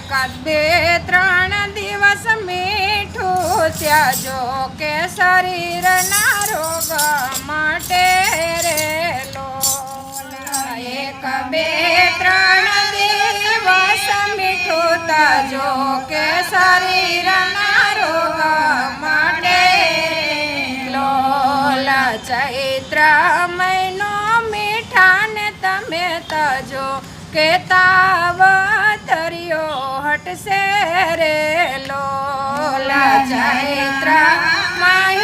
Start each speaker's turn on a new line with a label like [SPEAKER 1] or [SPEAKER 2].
[SPEAKER 1] એકાદ બે ત્રણ દિવસ મીઠું ત્યાજો કે શરીરના રોગ માટે રે લોલા એક બે ત્રણ દિવસ મીઠું ત્યાજો કે શરીરના રોગ માટે લોલા ચૈત્ર મહિનો મીઠાને તમે તજો કે તાવ તરિયો હટશે રે લોલા ચૈત્ર મહિનો